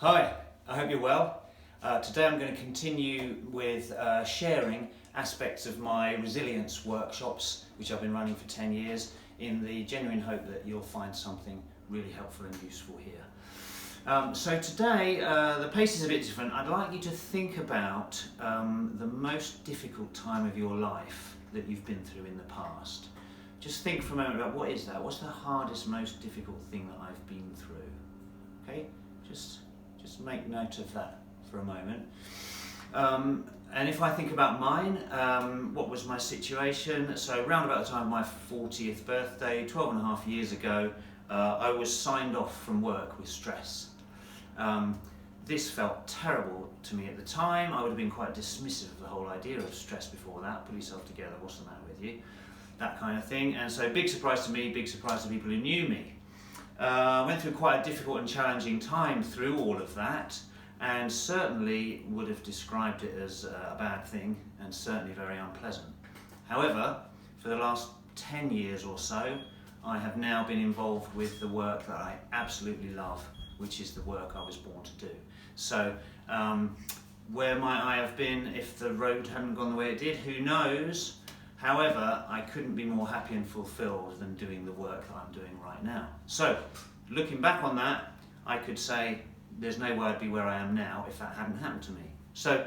Hi, I hope you're well. Today I'm going to continue with sharing aspects of my resilience workshops, which I've been running for 10 years, in the genuine hope that you'll find something really helpful and useful here. So today, the pace is a bit different. I'd like you to think about the most difficult time of your life that you've been through in the past. Just think for a moment about what is that? What's the hardest, most difficult thing that I've been through? Okay, just make note of that for a moment. And if I think about mine, what was my situation? So around about the time of my 40th birthday, 12 and a half years ago, I was signed off from work with stress. This felt terrible to me at the time. I would have been quite dismissive of the whole idea of stress before that. Put yourself together, what's the matter with you? That kind of thing. And so big surprise to me, big surprise to people who knew me. Went through quite a difficult and challenging time through all of that, and certainly would have described it as a bad thing, and certainly very unpleasant. However, for the last 10 years or so, I have now been involved with the work that I absolutely love, which is the work I was born to do. So, where might I have been if the road hadn't gone the way it did? Who knows? However, I couldn't be more happy and fulfilled than doing the work that I'm doing right now. So, looking back on that, I could say there's no way I'd be where I am now if that hadn't happened to me. So,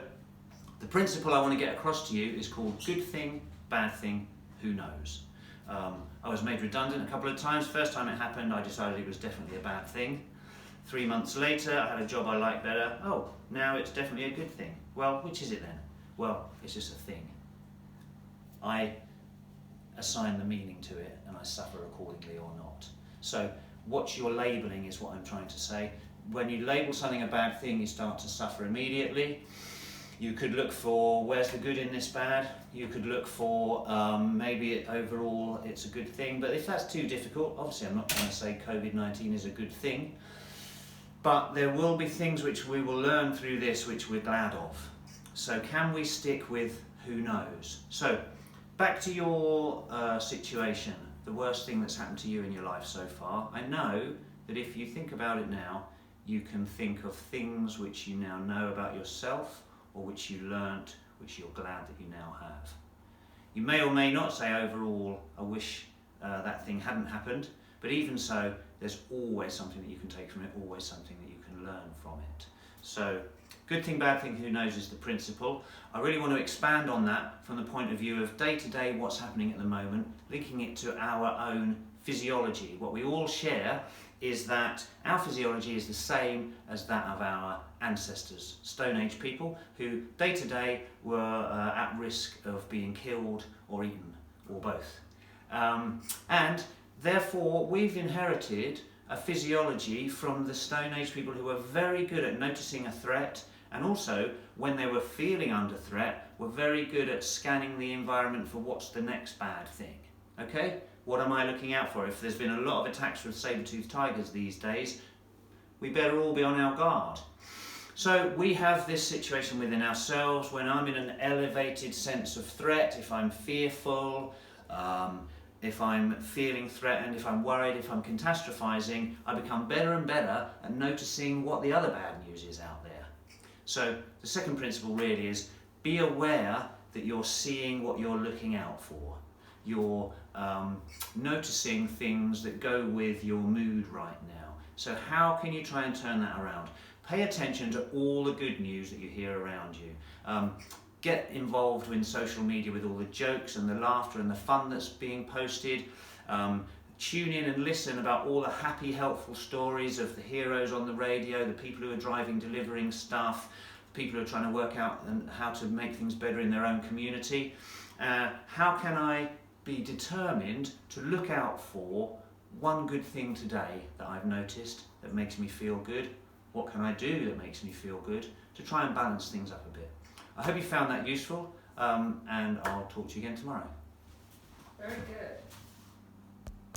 the principle I want to get across to you is called good thing, bad thing, who knows. I was made redundant a couple of times. First time it happened, I decided it was definitely a bad thing. 3 months later, I had a job I liked better. Oh, now it's definitely a good thing. Well, which is it then? Well, it's just a thing. I assign the meaning to it and I suffer accordingly or not. So what you're labelling is what I'm trying to say. When you label something a bad thing, you start to suffer immediately. You could look for where's the good in this bad. You could look for maybe overall it's a good thing. But if that's too difficult, obviously I'm not trying to say COVID-19 is a good thing. But there will be things which we will learn through this which we're glad of. So can we stick with who knows? So back to your situation, the worst thing that's happened to you in your life so far. I know that if you think about it now, you can think of things which you now know about yourself or which you learnt, which you're glad that you now have. You may or may not say overall, I wish that thing hadn't happened, but even so, there's always something that you can take from it, always something that you can learn from it. So, good thing, bad thing, who knows is the principle. I really want to expand on that from the point of view of day-to-day what's happening at the moment, linking it to our own physiology. What we all share is that our physiology is the same as that of our ancestors, Stone Age people, who day-to-day were at risk of being killed or eaten, or both. And therefore, we've inherited a physiology from the Stone Age people who were very good at noticing a threat, and also, when they were feeling under threat, were very good at scanning the environment for what's the next bad thing. Okay? What am I looking out for? If there's been a lot of attacks with saber-toothed tigers these days, we better all be on our guard. So we have this situation within ourselves. When I'm in an elevated sense of threat, if I'm fearful, if I'm feeling threatened, if I'm worried, if I'm catastrophizing, I become better and better at noticing what the other bad news is out there. So the second principle really is be aware that you're seeing what you're looking out for. You're noticing things that go with your mood right now. So how can you try and turn that around? Pay attention to all the good news that you hear around you. Get involved in social media with all the jokes and the laughter and the fun that's being posted. Tune in and listen about all the happy, helpful stories of the heroes on the radio, the people who are driving, delivering stuff, people who are trying to work out how to make things better in their own community. How can I be determined to look out for one good thing today that I've noticed that makes me feel good? What can I do that makes me feel good to try and balance things up a bit? I hope you found that useful, and I'll talk to you again tomorrow. Very good.